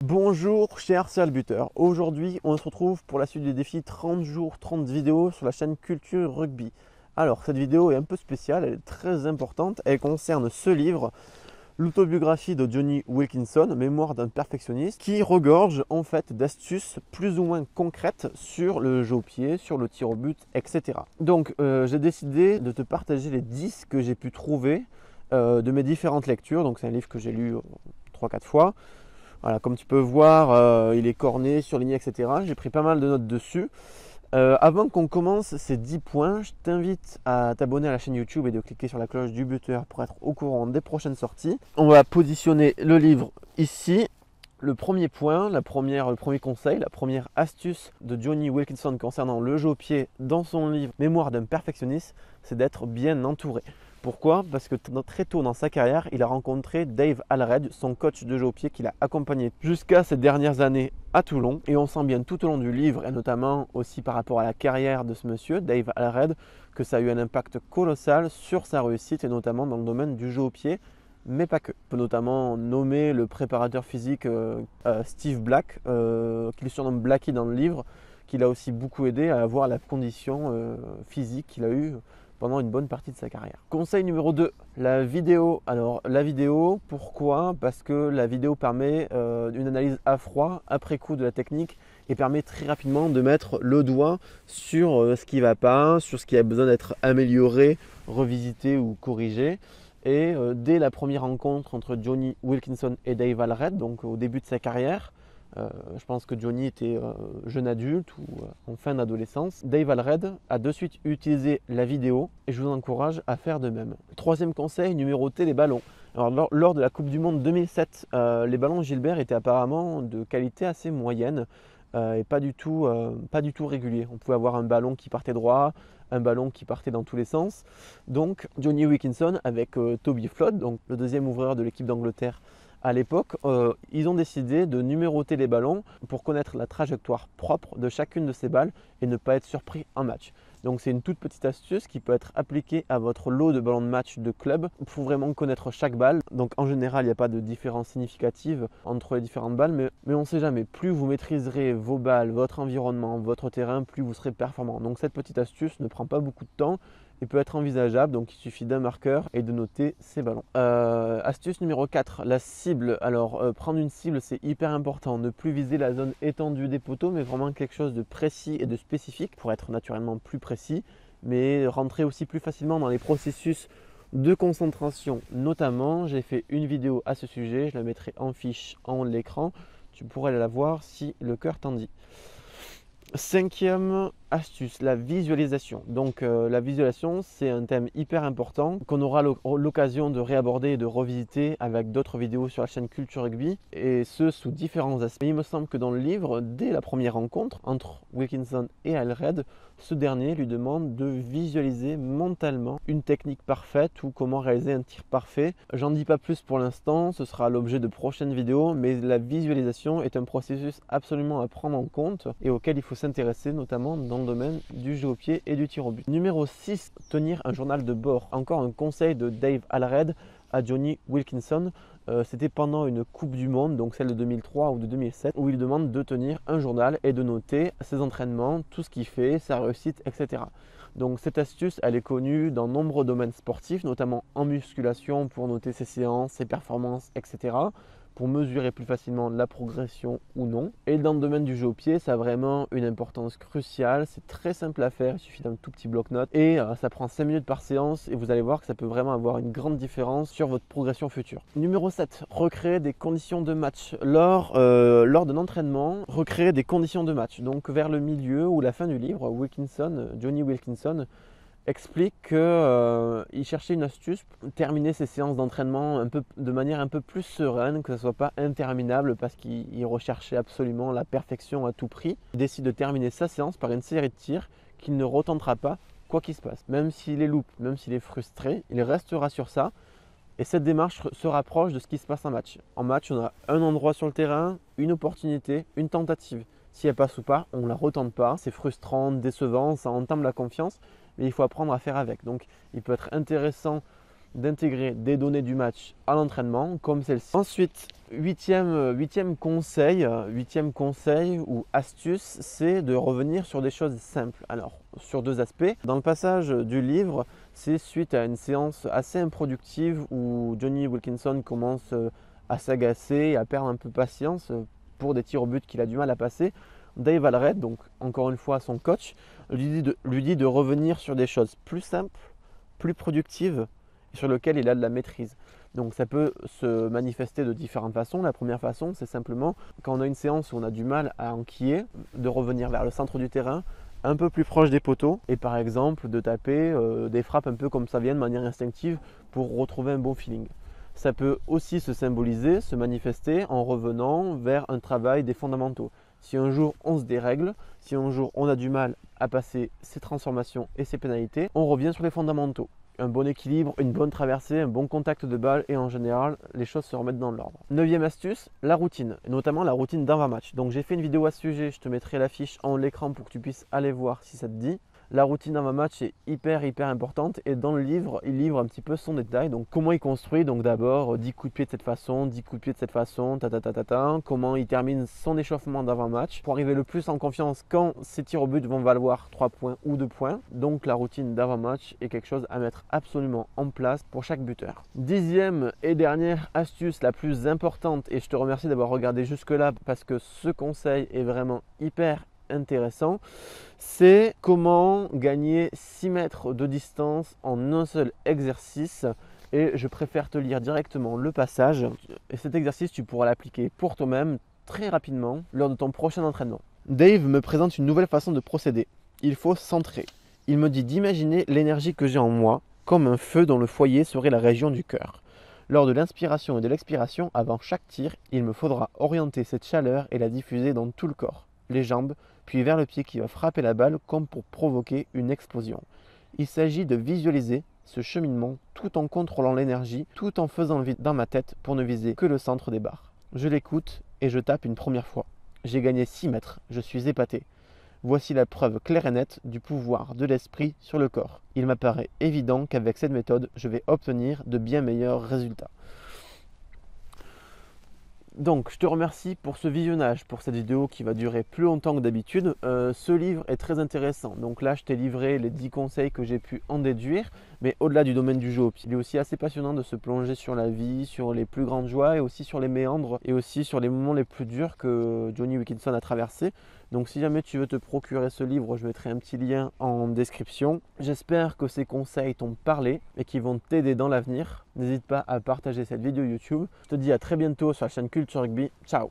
Bonjour chers salbuteurs, aujourd'hui on se retrouve pour la suite des défis 30 jours, 30 vidéos sur la chaîne Culture Rugby. Alors cette vidéo est un peu spéciale, elle est très importante, elle concerne ce livre, l'autobiographie de Jonny Wilkinson, Mémoire d'un perfectionniste, qui regorge en fait d'astuces plus ou moins concrètes sur le jeu au pied, sur le tir au but, etc. Donc j'ai décidé de te partager les 10 que j'ai pu trouver de mes différentes lectures, donc c'est un livre que j'ai lu 3-4 fois. Voilà, comme tu peux voir, il est corné, surligné, etc. J'ai pris pas mal de notes dessus. Avant qu'on commence ces 10 points, je t'invite à t'abonner à la chaîne YouTube et de cliquer sur la cloche du buteur pour être au courant des prochaines sorties. On va positionner le livre ici. Le premier point, le premier conseil, la première astuce de Jonny Wilkinson concernant le jeu au pied dans son livre Mémoire d'un perfectionniste, c'est d'être bien entouré. Pourquoi? Parce que très tôt dans sa carrière, il a rencontré Dave Allred, son coach de jeu au pied qui l'a accompagné jusqu'à ces dernières années à Toulon. Et on sent bien tout au long du livre, et notamment aussi par rapport à la carrière de ce monsieur, Dave Allred, que ça a eu un impact colossal sur sa réussite, et notamment dans le domaine du jeu au pied, mais pas que. On peut notamment nommer le préparateur physique Steve Black, qu'il surnomme Blackie dans le livre, qui l'a aussi beaucoup aidé à avoir la condition physique qu'il a eue pendant une bonne partie de sa carrière. Conseil numéro 2, la vidéo. Alors la vidéo, pourquoi? Parce que la vidéo permet une analyse à froid, après coup de la technique, et permet très rapidement de mettre le doigt sur ce qui ne va pas, sur ce qui a besoin d'être amélioré, revisité ou corrigé. Et dès la première rencontre entre Jonny Wilkinson et Dave Allred, donc au début de sa carrière, je pense que Jonny était jeune adulte ou en fin d'adolescence. Dave Allred a de suite utilisé la vidéo et je vous encourage à faire de même. Troisième conseil, numéroter les ballons. Alors, lors de la Coupe du Monde 2007, les ballons Gilbert étaient apparemment de qualité assez moyenne et pas du tout réguliers. On pouvait avoir un ballon qui partait droit, un ballon qui partait dans tous les sens. Donc Jonny Wilkinson avec Toby Flood, donc le deuxième ouvreur de l'équipe d'Angleterre, à l'époque, ils ont décidé de numéroter les ballons pour connaître la trajectoire propre de chacune de ces balles et ne pas être surpris en match. Donc c'est une toute petite astuce qui peut être appliquée à votre lot de ballons de match de club pour vraiment connaître chaque balle. Donc en général, il n'y a pas de différence significative entre les différentes balles, mais on ne sait jamais. Plus vous maîtriserez vos balles, votre environnement, votre terrain, plus vous serez performant. Donc cette petite astuce ne prend pas beaucoup de temps et peut être envisageable, donc il suffit d'un marqueur et de noter ses ballons. Astuce numéro 4, la cible. Alors prendre une cible, c'est hyper important, ne plus viser la zone étendue des poteaux, mais vraiment quelque chose de précis et de spécifique pour être naturellement plus précis, mais rentrer aussi plus facilement dans les processus de concentration. Notamment, j'ai fait une vidéo à ce sujet, je la mettrai en fiche en haut de l'écran, tu pourrais la voir si le cœur t'en dit. Cinquième astuce, la visualisation. Donc la visualisation, c'est un thème hyper important qu'on aura l'occasion de réaborder et de revisiter avec d'autres vidéos sur la chaîne Culture Rugby, et ce sous différents aspects. Il me semble que dans le livre, dès la première rencontre entre Wilkinson et Allred, ce dernier lui demande de visualiser mentalement une technique parfaite ou comment réaliser un tir parfait. J'en dis pas plus pour l'instant, ce sera l'objet de prochaines vidéos, mais la visualisation est un processus absolument à prendre en compte et auquel il faut s'intéresser, notamment dans le domaine du jeu au pied et du tir au but. Numéro 6, tenir un journal de bord. Encore un conseil de Dave Allred à Jonny Wilkinson. C'était pendant une Coupe du Monde, donc celle de 2003 ou de 2007, où il demande de tenir un journal et de noter ses entraînements, tout ce qu'il fait, sa réussite, etc. Donc cette astuce, elle est connue dans de nombreux domaines sportifs, notamment en musculation pour noter ses séances, ses performances, etc. pour mesurer plus facilement la progression ou non. Et dans le domaine du jeu au pied, ça a vraiment une importance cruciale. C'est très simple à faire, il suffit d'un tout petit bloc-notes et ça prend 5 minutes par séance et vous allez voir que ça peut vraiment avoir une grande différence sur votre progression future. Numéro 7, recréer des conditions de match. Lors d'un entraînement, recréer des conditions de match. Donc vers le milieu ou la fin du livre, Jonny Wilkinson explique qu'il cherchait une astuce pour terminer ses séances d'entraînement de manière un peu plus sereine, que ce ne soit pas interminable parce qu'il recherchait absolument la perfection à tout prix. Il décide de terminer sa séance par une série de tirs qu'il ne retentera pas quoi qu'il se passe. Même s'il est loupe, même s'il est frustré, il restera sur ça. Et cette démarche se rapproche de ce qui se passe en match. En match, on a un endroit sur le terrain, une opportunité, une tentative. Si elle passe ou pas, on ne la retente pas. C'est frustrant, décevant, ça entame la confiance, mais il faut apprendre à faire avec. Donc il peut être intéressant d'intégrer des données du match à l'entraînement comme celle-ci. Ensuite, huitième conseil ou astuce, c'est de revenir sur des choses simples. Alors, sur deux aspects. Dans le passage du livre, c'est suite à une séance assez improductive où Jonny Wilkinson commence à s'agacer, à perdre un peu patience pour des tirs au but qu'il a du mal à passer. Dave Allred, donc encore une fois son coach, lui dit de revenir sur des choses plus simples, plus productives et sur lesquelles il a de la maîtrise. Donc ça peut se manifester de différentes façons. La première façon, c'est simplement quand on a une séance où on a du mal à enquiller, de revenir vers le centre du terrain, un peu plus proche des poteaux et par exemple de taper des frappes un peu comme ça vient de manière instinctive pour retrouver un bon feeling. Ça peut aussi se symboliser, se manifester en revenant vers un travail des fondamentaux. Si un jour on se dérègle, si un jour on a du mal à passer ses transformations et ses pénalités, on revient sur les fondamentaux. Un bon équilibre, une bonne traversée, un bon contact de balle et en général, les choses se remettent dans l'ordre. Neuvième astuce, la routine, et notamment la routine d'avant-match. Donc j'ai fait une vidéo à ce sujet, je te mettrai l'affiche en l'écran pour que tu puisses aller voir si ça te dit. La routine d'avant-match est hyper importante et dans le livre, il livre un petit peu son détail. Donc comment il construit, donc d'abord 10 coups de pied de cette façon, 10 coups de pied de cette façon, comment il termine son échauffement d'avant-match pour arriver le plus en confiance quand ses tirs au but vont valoir 3 points ou 2 points. Donc la routine d'avant-match est quelque chose à mettre absolument en place pour chaque buteur. Dixième et dernière astuce, la plus importante, et je te remercie d'avoir regardé jusque là parce que ce conseil est vraiment hyper intéressant, c'est comment gagner 6 mètres de distance en un seul exercice. Et je préfère te lire directement le passage. Et cet exercice, tu pourras l'appliquer pour toi-même très rapidement lors de ton prochain entraînement. Dave me présente une nouvelle façon de procéder. Il faut centrer. Il me dit d'imaginer l'énergie que j'ai en moi comme un feu dont le foyer serait la région du cœur. Lors de l'inspiration et de l'expiration, avant chaque tir, il me faudra orienter cette chaleur et la diffuser dans tout le corps, les jambes, puis vers le pied qui va frapper la balle comme pour provoquer une explosion. Il s'agit de visualiser ce cheminement tout en contrôlant l'énergie, tout en faisant le vide dans ma tête pour ne viser que le centre des barres. Je l'écoute et je tape une première fois. J'ai gagné 6 mètres, je suis épaté. Voici la preuve claire et nette du pouvoir de l'esprit sur le corps. Il m'apparaît évident qu'avec cette méthode, je vais obtenir de bien meilleurs résultats. Donc, je te remercie pour ce visionnage, pour cette vidéo qui va durer plus longtemps que d'habitude. Ce livre est très intéressant. Donc là, je t'ai livré les 10 conseils que j'ai pu en déduire. Mais au-delà du domaine du jeu, il est aussi assez passionnant de se plonger sur la vie, sur les plus grandes joies et aussi sur les méandres et aussi sur les moments les plus durs que Jonny Wilkinson a traversés. Donc si jamais tu veux te procurer ce livre, je mettrai un petit lien en description. J'espère que ces conseils t'ont parlé et qu'ils vont t'aider dans l'avenir. N'hésite pas à partager cette vidéo YouTube. Je te dis à très bientôt sur la chaîne Culture Rugby. Ciao!